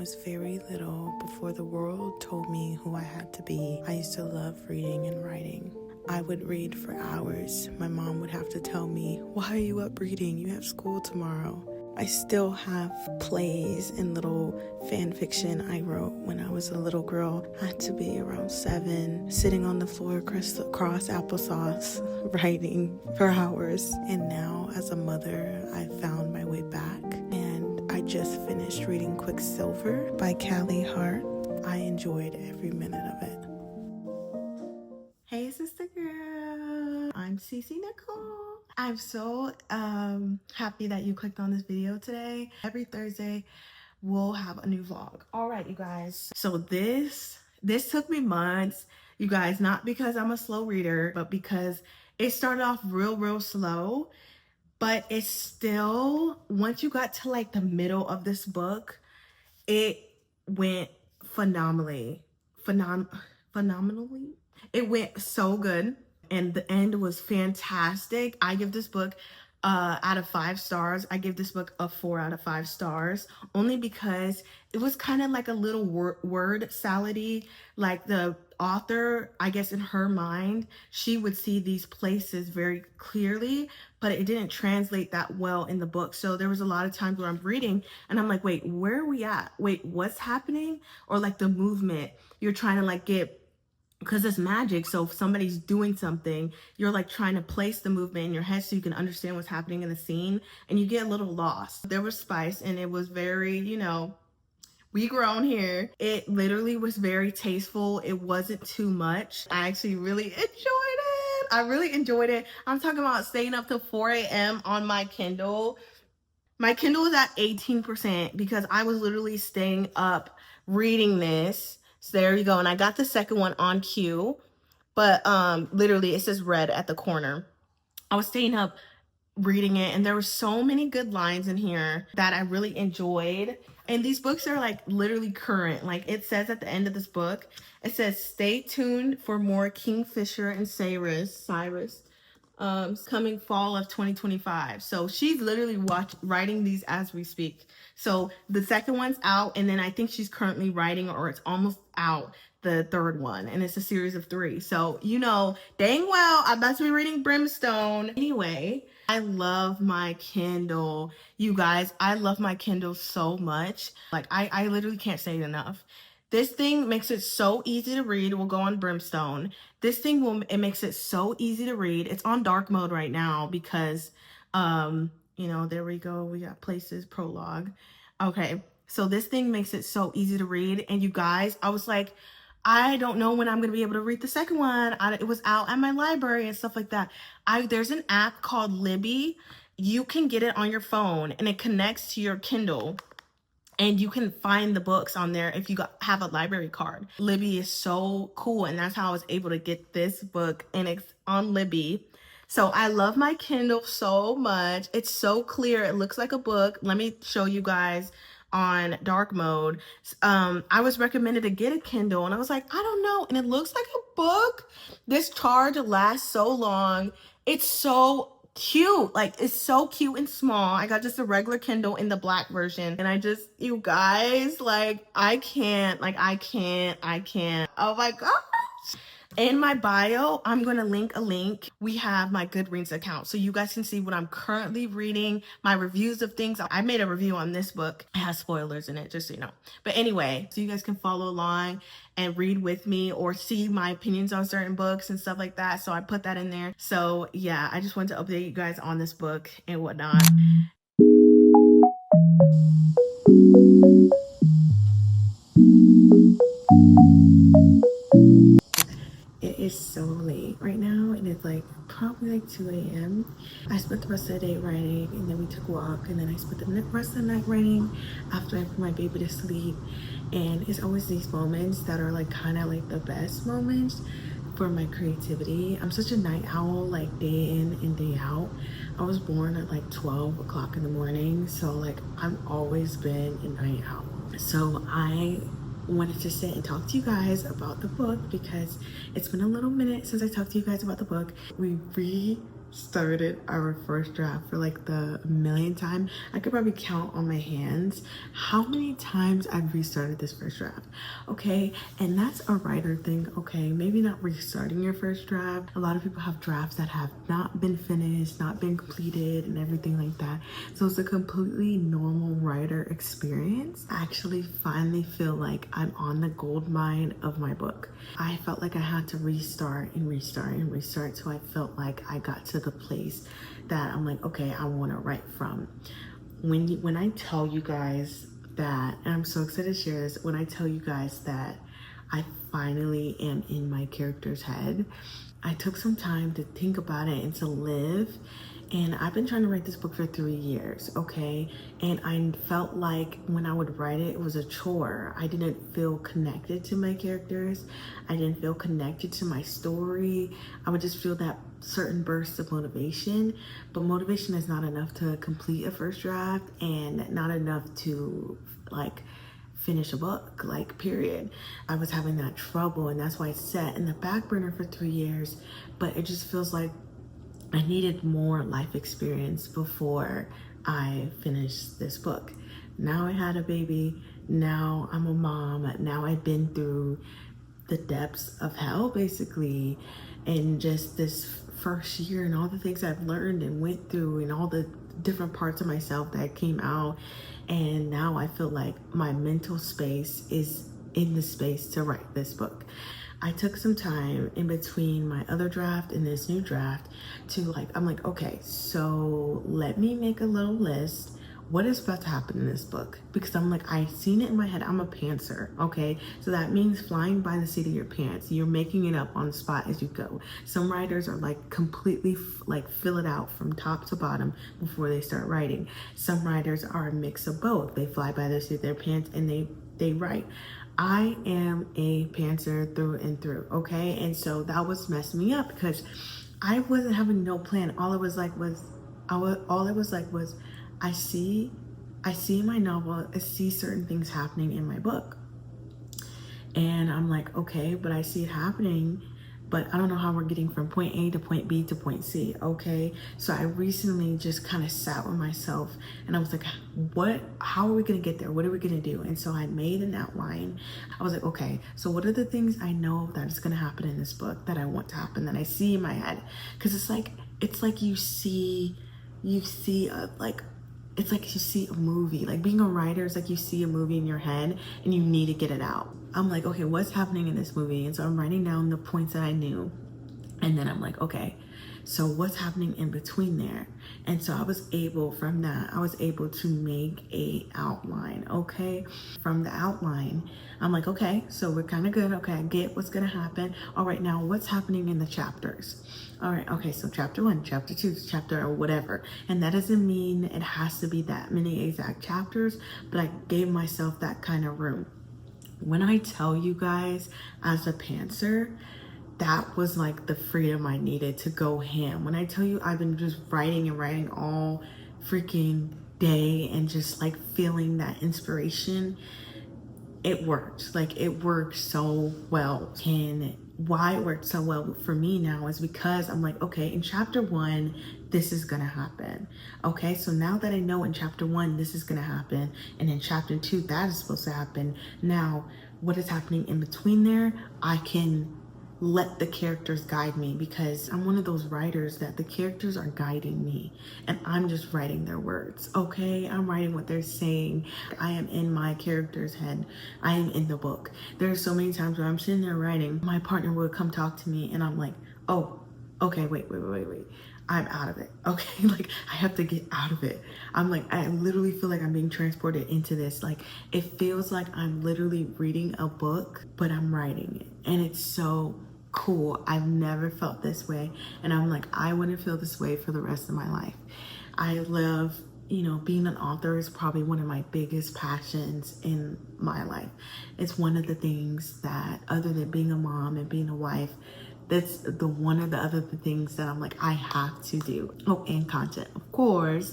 was very little, before the world told me who I had to be, I used to love reading and writing. I would read for hours. My mom would have to tell me, "Why are you up reading? You have school tomorrow." I still have plays and little fan fiction I wrote when I was a little girl. I had to be around 7, sitting on the floor across applesauce, writing for hours. And now, as a mother, I found my way back. And I just finished reading Quicksilver by Callie Hart. I enjoyed every minute of it. Hey, Sistah Girl. I'm Cece Nicole. I'm so happy that you clicked on this video today. Every Thursday, we'll have a new vlog. All right, you guys. So this took me months, you guys, not because I'm a slow reader, but because it started off real slow. But it's still, once you got to like the middle of this book, it went phenomenally. It went so good, and the end was fantastic. I give this book out of 5 stars. I give this book a 4 out of 5 stars, only because it was kind of like a little word salad-y. Like the author, I guess in her mind, she would see these places very clearly, but it didn't translate that well in the book. So there was a lot of times where I'm reading and I'm like, wait, where are we at? Wait, what's happening? Or like the movement, you're trying to like get, because it's magic, so if somebody's doing something, you're like trying to place the movement in your head so you can understand what's happening in the scene, and you get a little lost. There was spice, and it was very, you know, we grown here. It literally was very tasteful. It wasn't too much. I actually really enjoyed it. I really enjoyed it. I'm talking about staying up till 4 a.m. on my Kindle. My Kindle is at 18% because I was literally staying up reading this. So there you go. And I got the second one on cue, but literally it says red at the corner. I was staying up reading it, and there were so many good lines in here that I really enjoyed. And these books are like literally current. Like it says at the end of this book, it says, "Stay tuned for more Kingfisher and Cyrus coming fall of 2025." So she's literally writing these as we speak. So the second one's out, and then I think she's currently writing, or it's almost out, the third one, and it's a series of 3. So you know dang well I'm about to be reading Brimstone. Anyway, I love my Kindle, you guys. I love my Kindle so much. Like I literally can't say it enough. This thing makes it so easy to read. We'll go on Brimstone. This thing it makes it so easy to read. It's on dark mode right now because you know, there we go. We got places, prologue. Okay, so this thing makes it so easy to read. And you guys, I was like, I don't know when I'm going to be able to read the second one. It was out at my library and stuff like that. There's an app called Libby. You can get it on your phone, and it connects to your Kindle. And you can find the books on there if you have a library card. Libby is so cool, and that's how I was able to get this book, and it's on Libby. So I love my Kindle so much. It's so clear. It looks like a book. Let me show you guys on dark mode. I was recommended to get a Kindle, and I was like, I don't know. And it looks like a book. This charge lasts so long. It's so cute. Like, it's so cute and small. I got just a regular Kindle in the black version, and you guys, like, I can't. Oh my gosh. In my bio, I'm going to link a link. We have my Goodreads account, so you guys can see what I'm currently reading, my reviews of things. I made a review on this book. It has spoilers in it, just so you know. But anyway, so you guys can follow along and read with me, or see my opinions on certain books and stuff like that. So I put that in there. So yeah, I just wanted to update you guys on this book and whatnot. It is so late right now, and it's like probably like 2 a.m. I spent the rest of the day writing, and then we took a walk, and then I spent the rest of the night writing after I put my baby to sleep. And it's always these moments that are like kind of like the best moments for my creativity. I'm such a night owl, like day in and day out. I was born at like 12 o'clock in the morning, so like I've always been a night owl. So I wanted to sit and talk to you guys about the book because it's been a little minute since I talked to you guys about the book. We started our first draft for like the millionth time. I could probably count on my hands how many times I've restarted this first draft. Okay, and that's a writer thing. Okay, maybe not restarting your first draft. A lot of people have drafts that have not been finished, not been completed, and everything like that. So it's a completely normal writer experience. I actually finally feel like I'm on the gold mine of my book. I felt like I had to restart and restart and restart till I felt like I got to the place that I'm like, okay, I want to write from. When I tell you guys that, and I'm so excited to share this, when I tell you guys that I finally am in my character's head, I took some time to think about it and to live. And I've been trying to write this book for 3 years, okay? And I felt like when I would write it, it was a chore. I didn't feel connected to my characters. I didn't feel connected to my story. I would just feel that certain burst of motivation. But motivation is not enough to complete a first draft and not enough to like finish a book, like period. I was having that trouble, and that's why it's set in the back burner for 3 years. But it just feels like I needed more life experience before I finished this book. Now I had a baby, now I'm a mom, now I've been through the depths of hell basically, and just this first year and all the things I've learned and went through and all the different parts of myself that came out. And now I feel like my mental space is in the space to write this book. I took some time in between my other draft and this new draft to like, I'm like, okay, so let me make a little list. What is about to happen in this book? Because I'm like, I've seen it in my head. I'm a pantser, okay? So that means flying by the seat of your pants. You're making it up on the spot as you go. Some writers are like completely like fill it out from top to bottom before they start writing. Some writers are a mix of both. They fly by the seat of their pants and they write. I am a pantser through and through, okay? And so that was messing me up because I wasn't having no plan. All it was like was, I see in my novel, I see certain things happening in my book. And I'm like, okay, but I see it happening, but I don't know how we're getting from point A to point B to point C, okay? So I recently just kind of sat with myself and I was like, how are we gonna get there? What are we gonna do? And so I made an outline. I was like, okay, so what are the things I know that is gonna happen in this book that I want to happen, that I see in my head? Because it's like you see it's like you see a movie. Like being a writer is like you see a movie in your head and you need to get it out. I'm like, okay, what's happening in this movie? And so I'm writing down the points that I knew. And then I'm like, okay, so what's happening in between there? And so I was able to make a outline, okay? From the outline, I'm like, okay, so we're kind of good. Okay, I get what's gonna happen. All right, now what's happening in the chapters? All right, okay, so chapter 1, chapter 2, chapter or whatever. And that doesn't mean it has to be that many exact chapters, but I gave myself that kind of room. When I tell you guys, as a pantser, that was like the freedom I needed to go ham. When I tell you I've been just writing and writing all freaking day and just like feeling that inspiration, it worked. Like it worked so well. And why it worked so well for me now is because I'm like, okay, in chapter 1, this is gonna happen. Okay, so now that I know in chapter 1 this is gonna happen, and in chapter 2 that is supposed to happen, now what is happening in between there, I can let the characters guide me, because I'm one of those writers that the characters are guiding me and I'm just writing their words, okay? I'm writing what they're saying. I am in my character's head. I am in the book. There's so many times when I'm sitting there writing, my partner would come talk to me and I'm like, oh, okay, wait. I'm out of it, okay? Like, I have to get out of it. I'm like, I literally feel like I'm being transported into this. Like, it feels like I'm literally reading a book, but I'm writing it. And it's so cool. I've never felt this way. And I'm like, I want to feel this way for the rest of my life. I love, being an author is probably one of my biggest passions in my life. It's one of the things that, other than being a mom and being a wife, that's one of the other things that I'm like, I have to do. Oh, and content, of course.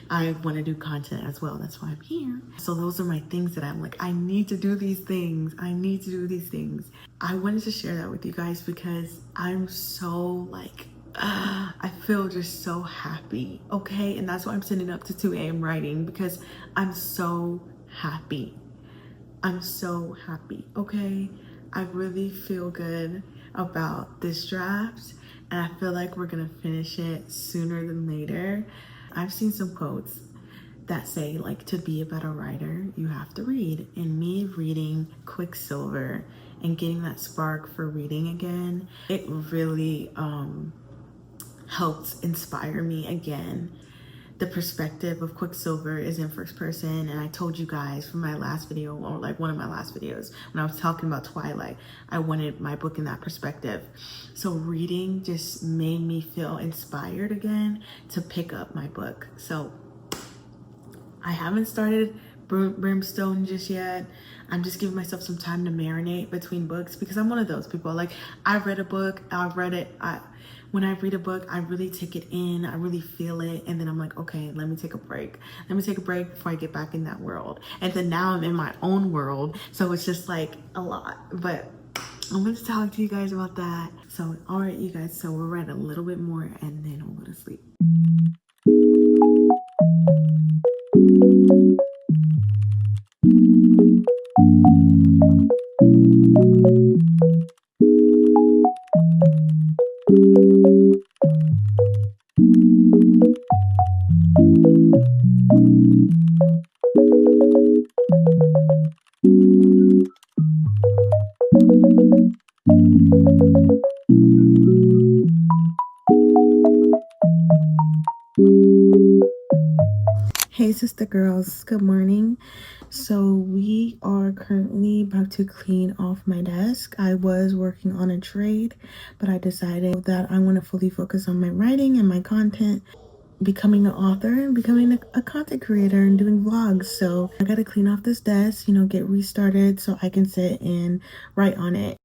I want to do content as well. That's why I'm here. So those are my things that I'm like, I need to do these things. I need to do these things. I wanted to share that with you guys because I'm so like, I feel just so happy, okay? And that's why I'm sitting up to 2 a.m. writing, because I'm so happy. I'm so happy, okay? I really feel good about this draft, and I feel like we're gonna finish it sooner than later. I've seen some quotes that say, like, to be a better writer, you have to read. And me reading Quicksilver and getting that spark for reading again, it really helped inspire me again. The perspective of Quicksilver is in first person, and I told you guys from my last video, or like one of my last videos, when I was talking about Twilight, I wanted my book in that perspective. So reading just made me feel inspired again to pick up my book. So I haven't started Brimstone just yet. I'm just giving myself some time to marinate between books, because I'm one of those people. Like, I've read a book, I've read it. When I read a book, I really take it in, I really feel it, and then I'm like, okay, let me take a break. Let me take a break before I get back in that world. And then now I'm in my own world, so it's just like a lot. But I'm going to talk to you guys about that. So, all right, you guys, so we'll read a little bit more and then we'll go to sleep. Hey Sistah Girls, good morning. So we are currently about to clean off my desk. I was working on a trade, but I decided that I want to fully focus on my writing and my content, becoming an author and becoming a content creator and doing vlogs. So I gotta clean off this desk, you know, get restarted so I can sit and write on it.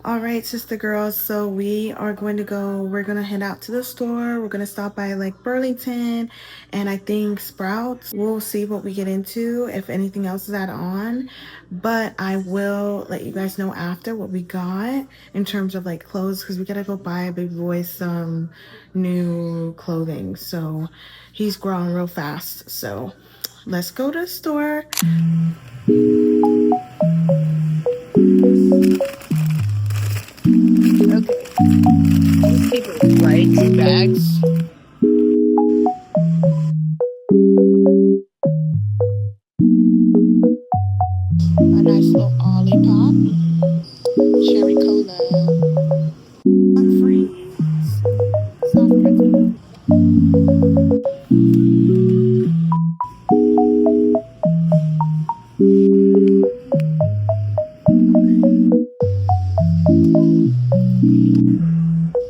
All right, Sistah Girls, so we're gonna head out to the store. We're gonna stop by like Burlington and I think Sprouts. We'll see what we get into, if anything else is added on, but I will let you guys know after what we got in terms of like clothes, because we gotta go buy a baby boy some new clothing. So he's growing real fast, so let's go to the store. Okay, let's take it right to bags. A nice little Olipop, cherry cola, not freeze, soft pretzel.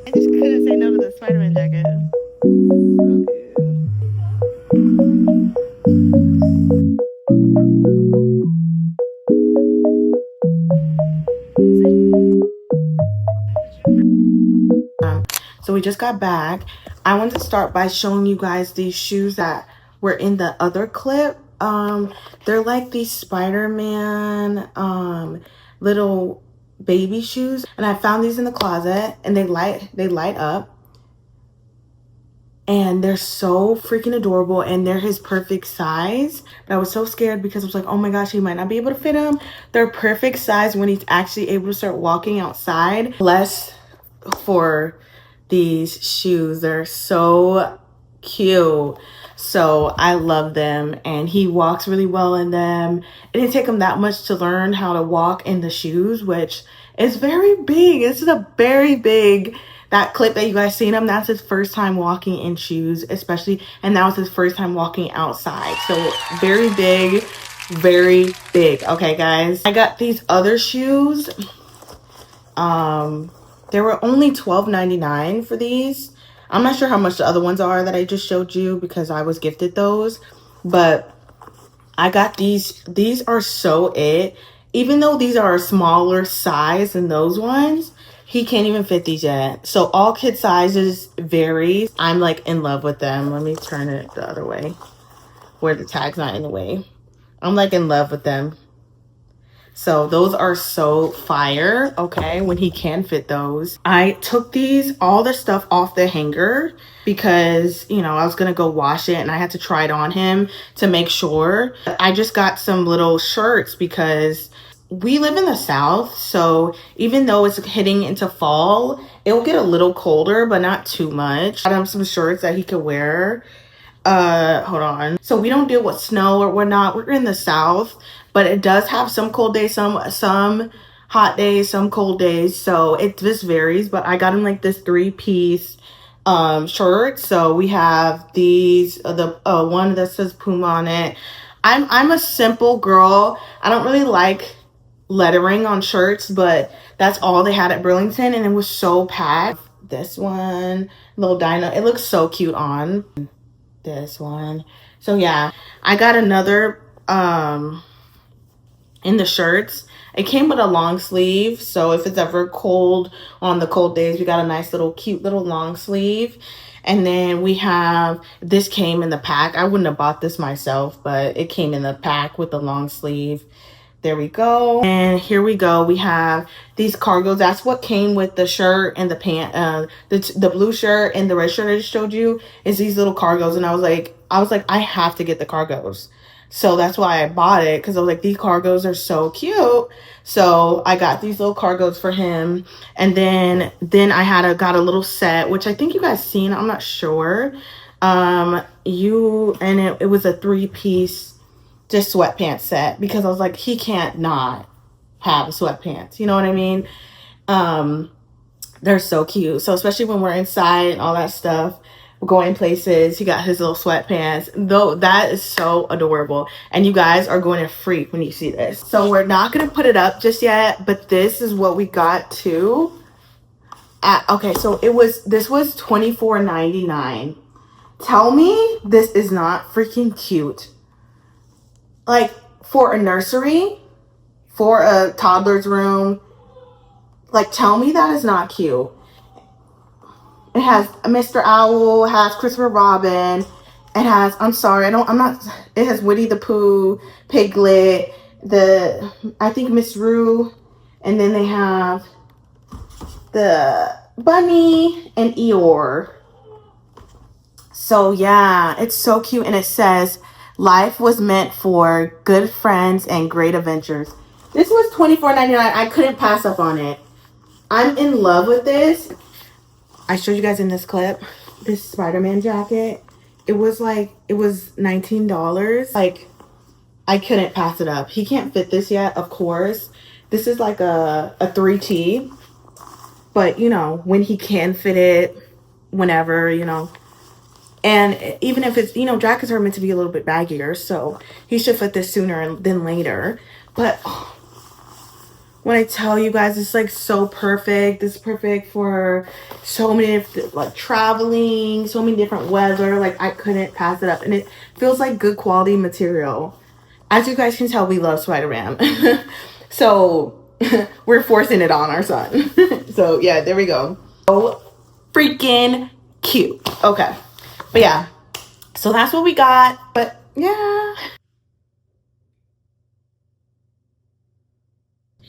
I just couldn't say no to the Spider-Man jacket. So we just got back. I want to start by showing you guys these shoes that were in the other clip. They're like these Spider-Man little baby shoes, and I found these in the closet, and they light up, and they're so freaking adorable, and they're his perfect size. But I was so scared because I was like, oh my gosh, he might not be able to fit him. They're perfect size when he's actually able to start walking outside. Less for these shoes. They're so cute. So I love them, and he walks really well in them. It didn't take him that much to learn how to walk in the shoes, which is very big. This is a very big, that clip that you guys seen him, that's his first time walking in shoes, especially, and that was his first time walking outside. So very big, very big. Okay, guys, I got these other shoes. There were only $12.99 for these. I'm not sure how much the other ones are that I just showed you because I was gifted those, but I got these. These are so it. Even though these are a smaller size than those ones, he can't even fit these yet. So all kid sizes vary. I'm like in love with them. Let me turn it the other way where the tag's not in the way. I'm like in love with them. So those are so fire, okay, when he can fit those. I took these, all the stuff off the hanger because, you know, I was going to go wash it and I had to try it on him to make sure. I just got some little shirts because we live in the South. So even though it's hitting into fall, it'll get a little colder, but not too much. I got him some shirts that he could wear. Hold on. So we don't deal with snow or whatnot. We're in the South, but it does have some cold days, some hot days, some cold days. So it just varies, but I got him like this 3-piece shirt. So we have these, the one that says Puma on it. I'm a simple girl. I don't really like lettering on shirts, but that's all they had at Burlington, and it was so packed. This one, little dino, it looks so cute on. This one. So yeah, I got another in the shirts. It came with a long sleeve, so if it's ever cold on the cold days, we got a nice little cute little long sleeve. And then we have, this came in the pack. I wouldn't have bought this myself, but it came in the pack with the long sleeve. There we go. And here we go. We have these cargos. That's what came with the shirt and the pant, the blue shirt and the red shirt I just showed you is these little cargos. And I was like, I have to get the cargos. So that's why I bought it, because I was like, these cargos are so cute. So I got these little cargos for him. And then I got a little set, which I think you guys seen. I'm not sure. It was a 3-piece just sweatpants set, because I was like, he can't not have sweatpants. You know what I mean? They're so cute. So especially when we're inside and all that stuff, we're going places, he got his little sweatpants. Though that is so adorable. And you guys are going to freak when you see this. So we're not going to put it up just yet, but this is what we got too. Okay, so this was $24.99. Tell me this is not freaking cute. Like, for a nursery, for a toddler's room, like, tell me that is not cute. It has Mr. Owl, it has Christopher Robin, it has, it has Winnie the Pooh, Piglet, I think Miss Rue, and then they have the Bunny and Eeyore. So yeah, it's so cute, and it says, life was meant for good friends and great adventures. This was $24.99. I couldn't pass up on it. I'm in love with this. I showed you guys in this clip, this Spider-Man jacket. It was $19. Like, I couldn't pass it up. He can't fit this yet, of course. This is like a 3T. But, you know, when he can fit it, whenever, you know. And even if it's, you know, jackets are meant to be a little bit baggier, so he should fit this sooner than later. But when I tell you guys, it's like so perfect. It's perfect for so many, like, traveling, so many different weather. Like, I couldn't pass it up. And it feels like good quality material. As you guys can tell, we love Spider-Man. So we're forcing it on our son. So yeah, there we go. So freaking cute. Okay. But yeah, so that's what we got. But yeah.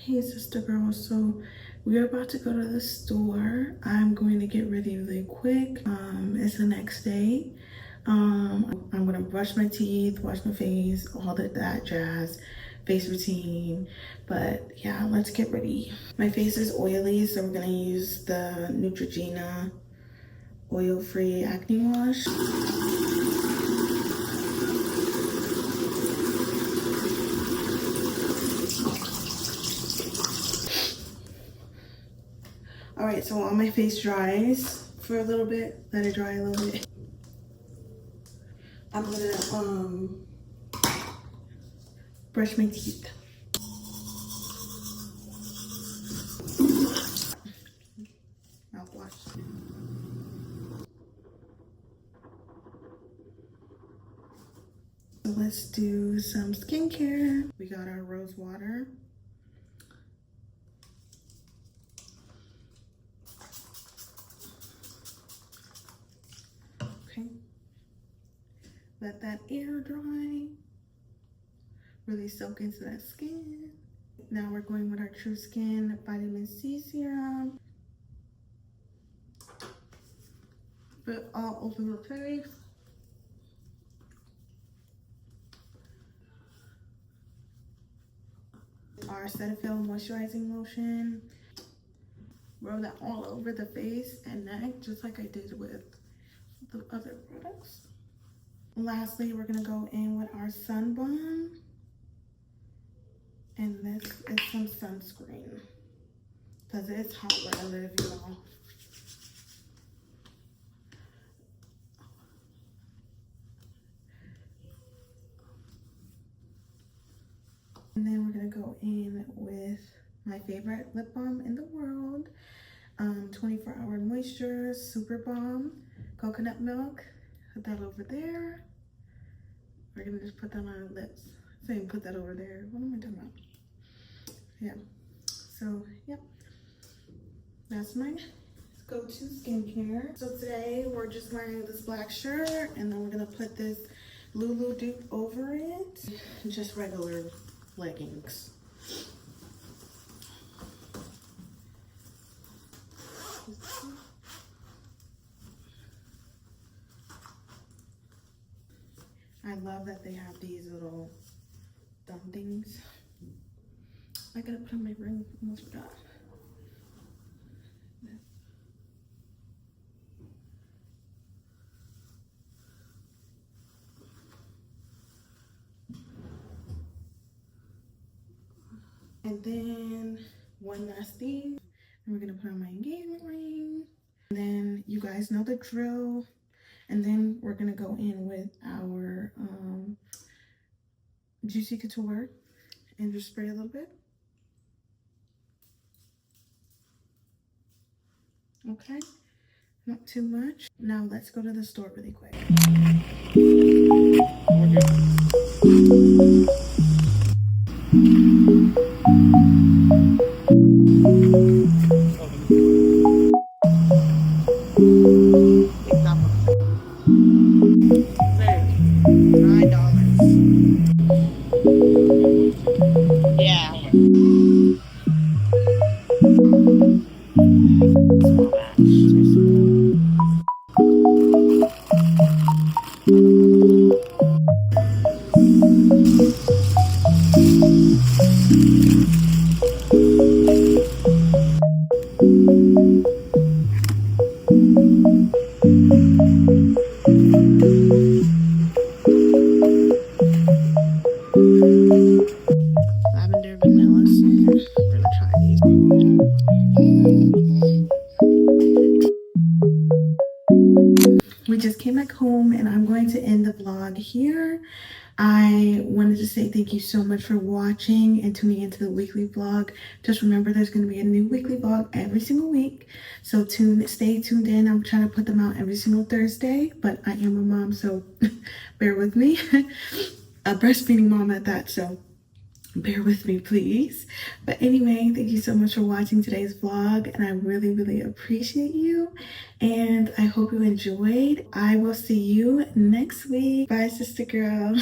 Hey, sister girls. So we are about to go to the store. I'm going to get ready really quick. It's the next day. I'm gonna brush my teeth, wash my face, all that jazz, face routine. But yeah, let's get ready. My face is oily, so we're gonna use the Neutrogena oil-free acne wash. All right, so while my face dries for a little bit, let it dry a little bit. I'm gonna brush my teeth. Mouthwash. So let's do some skincare. We got our rose water. Okay. Let that air dry. Really soak into that skin. Now we're going with our True Skin Vitamin C Serum. Put all over the face. Our Cetaphil Moisturizing Lotion. Roll that all over the face and neck, just like I did with the other products. Lastly, we're gonna go in with our Sun Balm. And this is some sunscreen. Because it's hot where I live, y'all. And then we're gonna go in with my favorite lip balm in the world. 24-hour moisture, super balm, coconut milk. Put that over there. We're gonna just put that on our lips. Saying put that over there. What am I talking about? Yeah. So, yep. That's my go-to skincare. So today we're just wearing this black shirt and then we're gonna put this Lulu dupe over it. Just regular leggings. I love that they have these little thumb things. I gotta put on my ring, almost forgot. And then one last thing, and we're gonna put on my engagement ring. And then you guys know the drill. And then we're gonna go in with our Juicy Couture and just spray a little bit. Okay, not too much. Now let's go to the store really quick. Lavender vanilla scent. We're gonna try these. We just came back home and I'm going to end the vlog here. I wanted to say thank you so much for watching and tuning into the weekly vlog. Just remember there's going to be a new weekly vlog every single week. So stay tuned in. I'm trying to put them out every single Thursday, but I am a mom, so bear with me. A breastfeeding mom at that, so bear with me, please. But anyway, thank you so much for watching today's vlog, and I really, really appreciate you. And I hope you enjoyed. I will see you next week. Bye, sister girl.